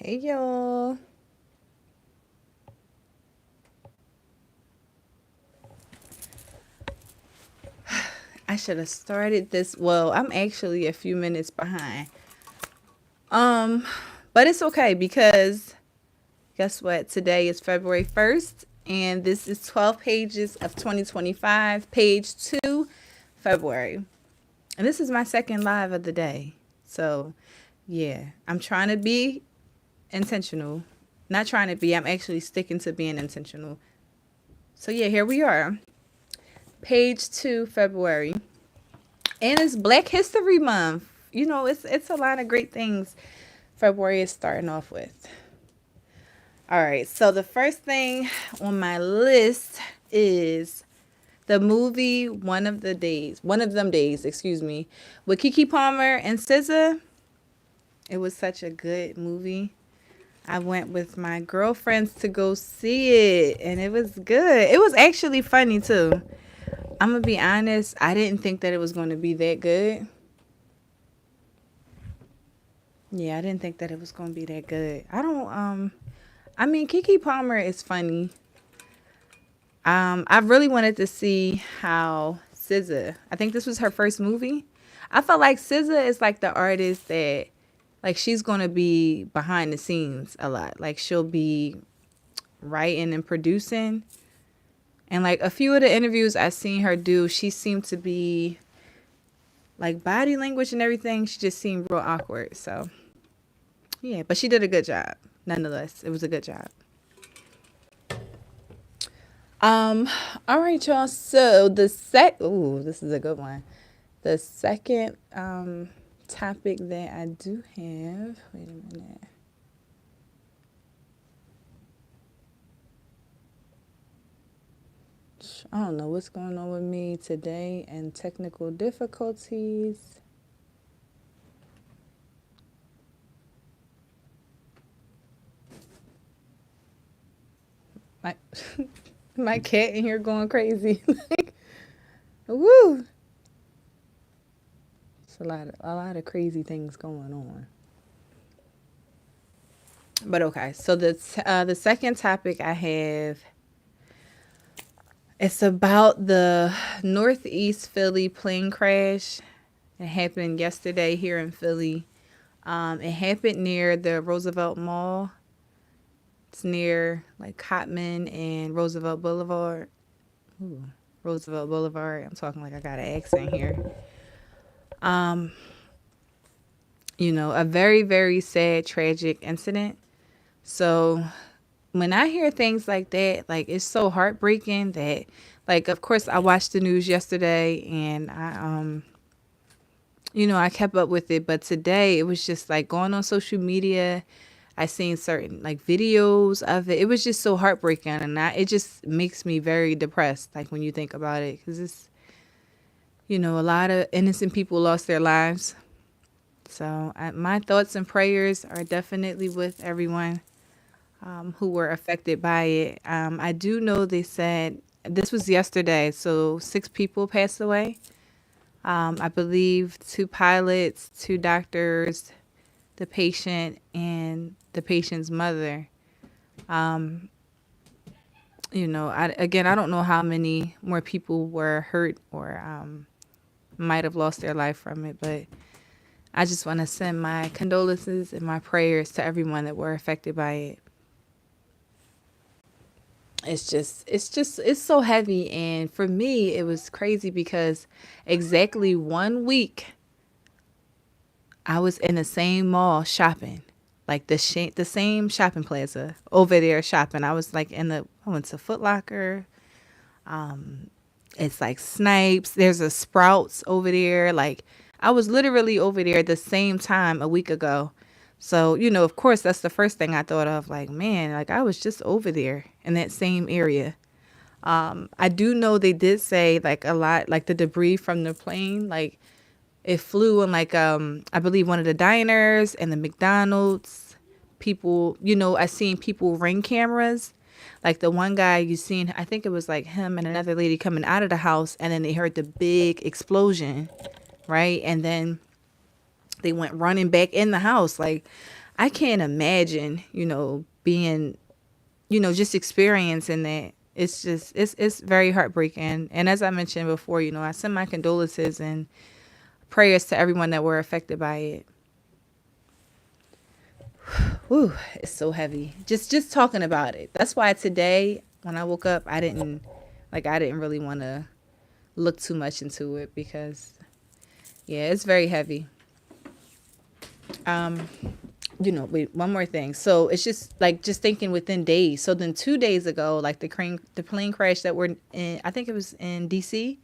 Hey y'all. I should have started this. Well, I'm actually a few minutes behind. Um, but it's okay because guess what? Today is February 1st and this is 12 pages of 2025, page 2, February. And this is my second live of the day. So, yeah, I'm trying to be intentional. Not trying to be, I'm actually sticking to being intentional. So, yeah, here we are. Page 2, February. And it's Black History Month. You know, it's a lot of great things February is starting off with. All right, so the first thing on my list is the movie One of Them Days, excuse me, with Kiki Palmer and SZA. It was such a good movie. I went with my girlfriends to go see it, and it was good. It was actually funny too. I'm gonna be honest, I didn't think that it was going to be that good. Yeah, I didn't think that it was gonna be that good. I mean Kiki Palmer is funny. I really wanted to see how SZA, I think this was her first movie. I felt like SZA is like the artist that like she's gonna be behind the scenes a lot. Like she'll be writing and producing. And like a few of the interviews I seen her do, she seemed to be like body language and everything, she just seemed real awkward. So yeah, but she did a good job. Nonetheless, it was a good job. Um, all right, y'all. So this is a good one. The second topic that I do have. Wait a minute. I don't know what's going on with me today and technical difficulties. My my cat in here going crazy. Like, woo! It's a lot of crazy things going on. But okay, so the second topic I have, it's about the Northeast Philly plane crash. It happened yesterday here in Philly. It happened near the Roosevelt Mall. It's near like Cotman and Roosevelt Boulevard. Ooh, Roosevelt Boulevard. I'm talking like I got an accent here. Um, a very, very sad, tragic incident. So when I hear things like that, like it's so heartbreaking that, like, of course, I watched the news yesterday and I kept up with it. But today it was just like going on social media. I seen certain like videos of it. It was just so heartbreaking, and it just makes me very depressed. Like when you think about it, because it's a lot of innocent people lost their lives. So my thoughts and prayers are definitely with everyone who were affected by it. I do know they said this was yesterday, so 6 people passed away. I believe 2 pilots, 2 doctors, the patient, and the patient's mother. Um, I don't know how many more people were hurt or might have lost their life from it, but I just want to send my condolences and my prayers to everyone that were affected by it. It's so heavy. And for me, it was crazy because exactly 1 week I was in the same mall shopping, like the same shopping plaza over there shopping. I went to Foot Locker. It's like Snipes. There's a Sprouts over there. Like I was literally over there at the same time a week ago. So, of course, that's the first thing I thought of. Like, man, like I was just over there in that same area. I do know they did say like a lot, like the debris from the plane, like it flew in like I believe one of the diners and the McDonald's. People, I seen people ring cameras. Like the one guy you seen, I think it was like him and another lady coming out of the house, and then they heard the big explosion, right? And then they went running back in the house. Like I can't imagine, being, just experiencing that. It's just it's very heartbreaking. And as I mentioned before, I send my condolences and prayers to everyone that were affected by it. Whew, it's so heavy. Just talking about it. That's why today when I woke up, I didn't really want to look too much into it because yeah, it's very heavy. Um, wait, one more thing. So it's just thinking within days. So then 2 days ago, like the plane crash that we're in, I think it was in DC.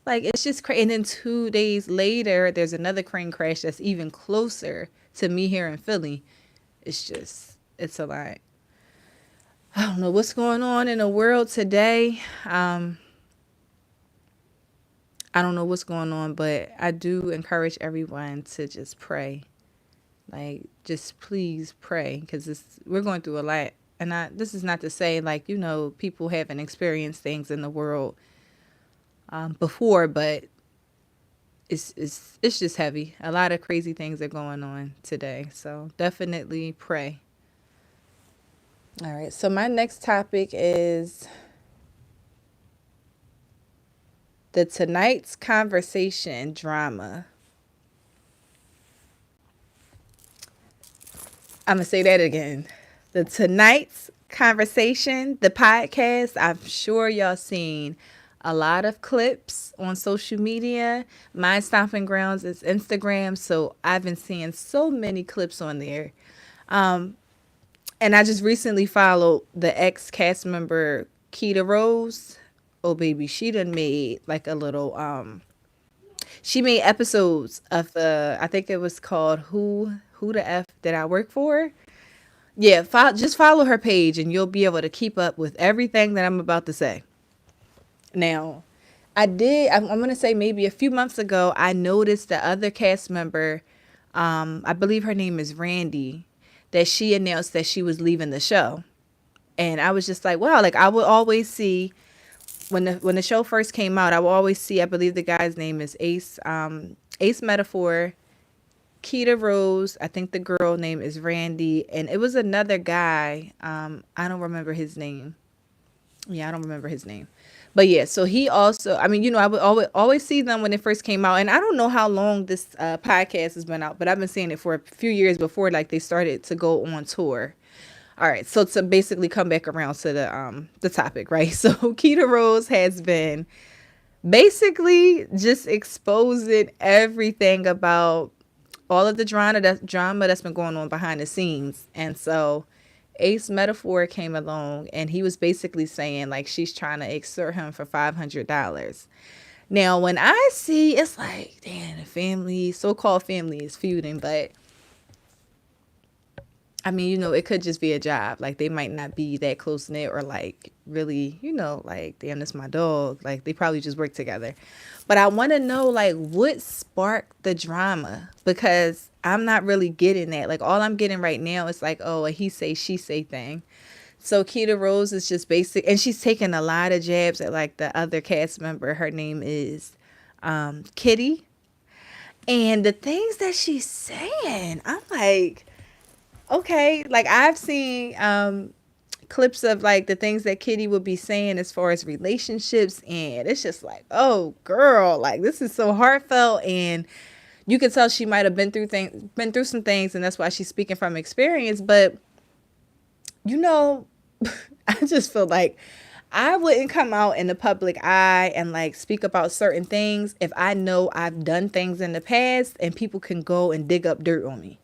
Like it's just crazy. And then 2 days later, there's another crane crash that's even closer to me here in Philly. It's a lot. I don't know what's going on in the world today. I don't know what's going on, but I do encourage everyone to just pray. Like, just please pray because we're going through a lot. And this is not to say, like, people haven't experienced things in the world before, but it's just heavy. A lot of crazy things are going on today. So definitely pray. All right. So my next topic is the tonight's conversation drama. I'm going to say that again. The tonight's conversation, the podcast, I'm sure y'all seen a lot of clips on social media. My stomping grounds is Instagram, so I've been seeing so many clips on there. And I just recently followed the ex cast member Keita Rose. Oh baby, she done made like a little she made episodes of I think it was called Who the F Did I Work For? Yeah, just follow her page and you'll be able to keep up with everything that I'm about to say. Now, I'm going to say maybe a few months ago, I noticed the other cast member, I believe her name is Randy, that she announced that she was leaving the show. And I was just like, wow, like I would always see when the show first came out, I would always see, I believe the guy's name is Ace Metaphor, Keita Rose, I think the girl name is Randy, and it was another guy. I don't remember his name. Yeah, I don't remember his name. But yeah, so he also, I mean, I would always see them when it first came out. And I don't know how long this podcast has been out, but I've been seeing it for a few years before, like, they started to go on tour. All right, so to basically come back around to the topic, right? So Keita Rose has been basically just exposing everything about all of the drama that's been going on behind the scenes. And so Ace Metaphor came along and he was basically saying like she's trying to extort him for $500. Now, when I see, it's like, damn, the so-called family is feuding, but I mean, it could just be a job. Like, they might not be that close knit or, like, really, like, damn, that's my dog. Like, they probably just work together. But I want to know, like, what sparked the drama? Because I'm not really getting that. Like, all I'm getting right now is, like, oh, a he say, she say thing. So Keita Rose is just basic. And she's taking a lot of jabs at, like, the other cast member. Her name is Kitty. And the things that she's saying, I'm like, okay, like I've seen clips of like the things that Kitty would be saying as far as relationships, and it's just like, oh girl, like this is so heartfelt, and you can tell she might have been through some things, and that's why she's speaking from experience. But I just feel like I wouldn't come out in the public eye and like speak about certain things if I know I've done things in the past and people can go and dig up dirt on me.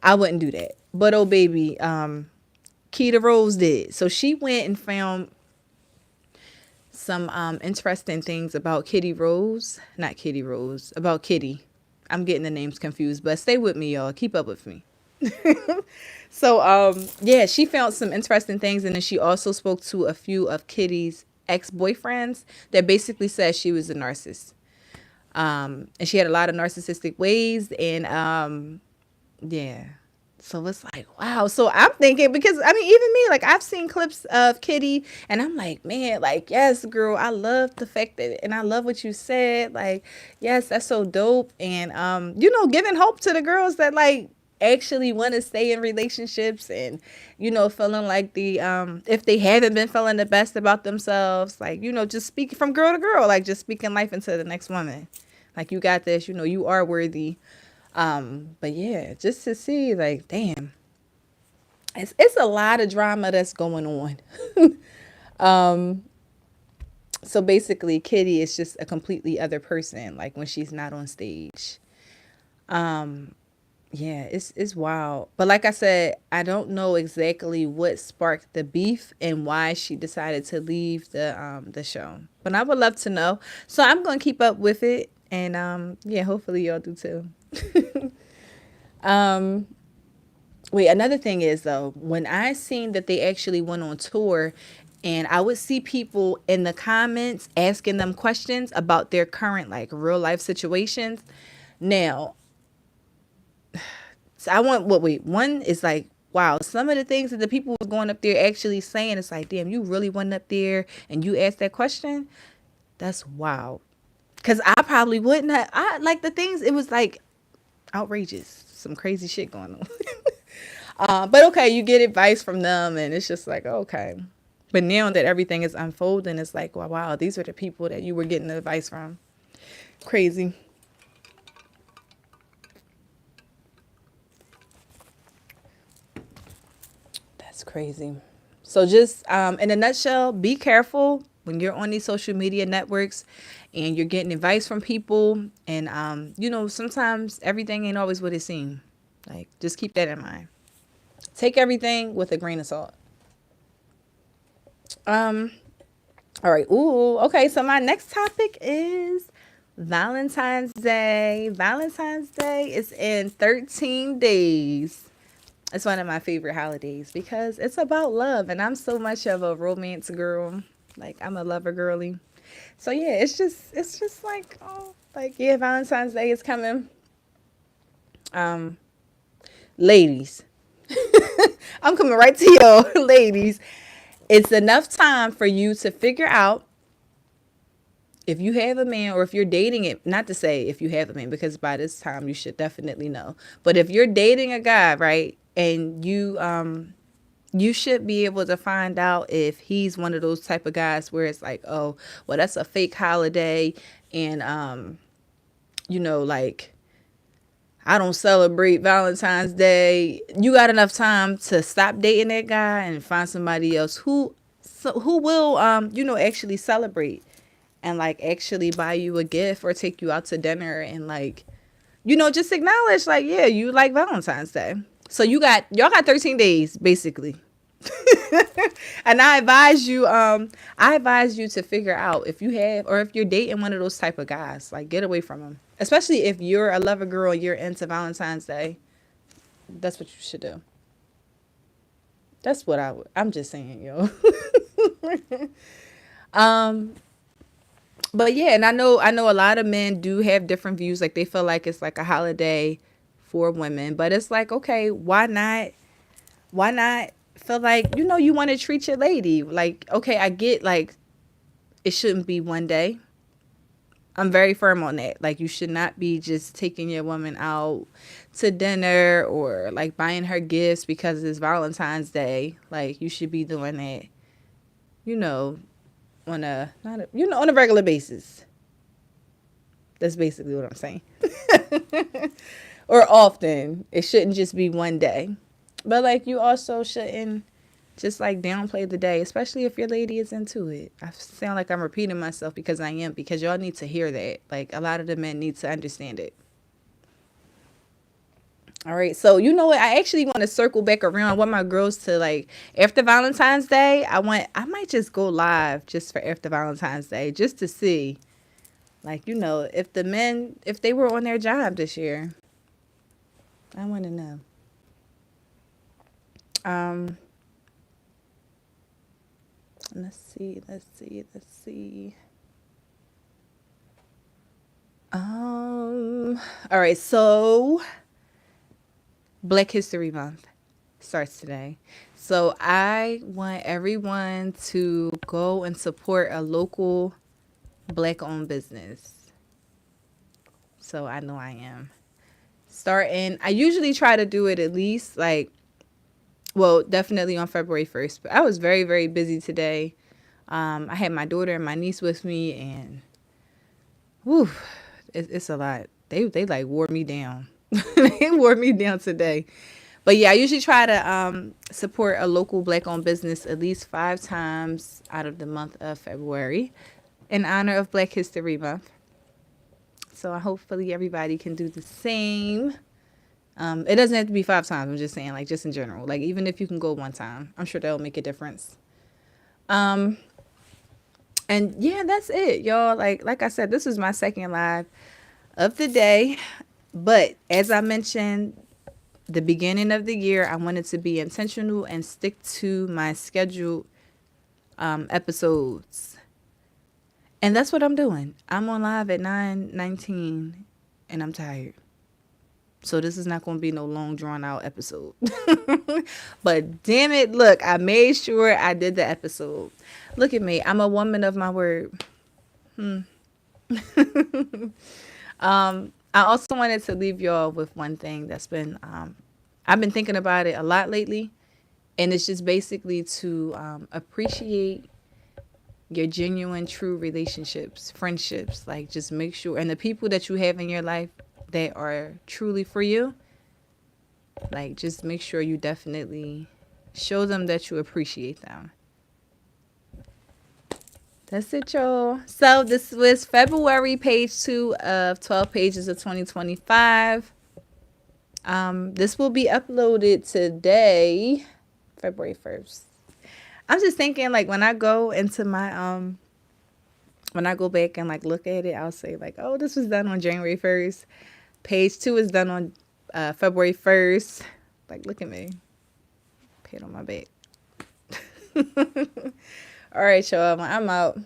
I wouldn't do that. But oh baby, Keita Rose did. So she went and found some interesting things about about Kitty. I'm getting the names confused, but stay with me, y'all. Keep up with me. So yeah, she found some interesting things, and then she also spoke to a few of Kitty's ex-boyfriends that basically said she was a narcissist. And she had a lot of narcissistic ways, and yeah. So it's like, wow. So I'm thinking, because I mean, even me, like I've seen clips of Kitty and I'm like, man, like, yes, girl, I love the fact that, and I love what you said. Like, yes, that's so dope. And, giving hope to the girls that like actually want to stay in relationships and, feeling like if they haven't been feeling the best about themselves, like, just speaking from girl to girl, like just speaking life into the next woman. Like, you got this, you are worthy. But yeah, just to see, like, damn, it's a lot of drama that's going on. So basically, Kitty is just a completely other person, like when she's not on stage. Um, yeah, it's wild. But like I said, I don't know exactly what sparked the beef and why she decided to leave the show. But I would love to know. So I'm gonna keep up with it, and yeah, hopefully y'all do too. um, Wait, another thing is though, when I seen that they actually went on tour, and I would see people in the comments asking them questions about their current like real life situations. Now, so I want what wait, one is like, wow, some of the things that the people were going up there actually saying, it's like, damn, you really went up there and you asked that question? That's wild. Cause I probably wouldn't have. I like the things. It was like outrageous, some crazy shit going on. But okay, you get advice from them, and it's just like, okay. But now that everything is unfolding, it's like, wow, wow, these are the people that you were getting the advice from. Crazy. That's crazy. So just in a nutshell, be careful when you're on these social media networks and you're getting advice from people. And, sometimes everything ain't always what it seems. Like, just keep that in mind. Take everything with a grain of salt. Um, all right. Ooh, okay. So my next topic is Valentine's Day. Valentine's Day is in 13 days. It's one of my favorite holidays because it's about love, and I'm so much of a romance girl. Like, I'm a lover girly. So yeah, it's just like, oh, like, yeah, Valentine's Day is coming. Um, Ladies, I'm coming right to you, ladies. It's enough time for you to figure out if you have a man, or if you're dating it. Not to say if you have a man, because by this time you should definitely know. But if you're dating a guy, right, and you should be able to find out if he's one of those type of guys where it's like, oh, well, that's a fake holiday, and like, I don't celebrate Valentine's Day. You got enough time to stop dating that guy and find somebody else who will actually celebrate and like actually buy you a gift or take you out to dinner and like, just acknowledge like, yeah, you like Valentine's Day. So y'all got 13 days basically. And I advise you to figure out if you have, or if you're dating one of those type of guys, like, get away from them. Especially if you're a lover girl, you're into Valentine's Day. That's what you should do. That's what I'm just saying, yo. um, but yeah, and I know a lot of men do have different views. Like, they feel like it's like a holiday for women, but it's like, okay, why not? Why not feel like, you want to treat your lady? Like, okay, I get like it shouldn't be one day. I'm very firm on that. Like, you should not be just taking your woman out to dinner or like buying her gifts because it's Valentine's Day. Like, you should be doing that, you know, on a not a, on a regular basis. That's basically what I'm saying. Or often. It shouldn't just be one day. But like, you also shouldn't just like downplay the day, especially if your lady is into it. I sound like I'm repeating myself because I am, because y'all need to hear that. Like, a lot of the men need to understand it. All right. So, you know what? I actually want to circle back around. I want my girls to like, after Valentine's Day, I might just go live just for after Valentine's Day just to see, like, if the men, if they were on their job this year. I want to know. Um, let's see. All right. So, Black History Month starts today. So I want everyone to go and support a local black owned business. So I know I am. starting. I usually try to do it at least like, well, definitely on February 1st. But I was very, very busy today. I had my daughter and my niece with me, and whew, it's a lot. They like wore me down. They wore me down today. But yeah, I usually try to support a local black-owned business at least 5 times out of the month of February in honor of Black History Month. So hopefully everybody can do the same. It doesn't have to be 5 times. I'm just saying, like, just in general. Like, even if you can go one time, I'm sure that'll make a difference. Um, and yeah, that's it, y'all. Like I said, this is my second live of the day. But as I mentioned, the beginning of the year, I wanted to be intentional and stick to my scheduled episodes. And that's what I'm doing. I'm on live at 9:19 and I'm tired. So this is not going to be no long drawn out episode. But damn it, look, I made sure I did the episode. Look at me. I'm a woman of my word. I also wanted to leave y'all with one thing that's been I've been thinking about it a lot lately, and it's just basically to appreciate your genuine, true relationships, friendships. Like, just make sure, and the people that you have in your life that are truly for you, like, just make sure you definitely show them that you appreciate them. That's it, y'all. So this was February, page 2 of 12 pages of 2025. This will be uploaded today, February 1st. I'm just thinking, like, when I go into my when I go back and like look at it, I'll say like, oh, this was done on January 1st. Page 2 is done on February 1st. Like, look at me. Pat on my back. All right, y'all. I'm out.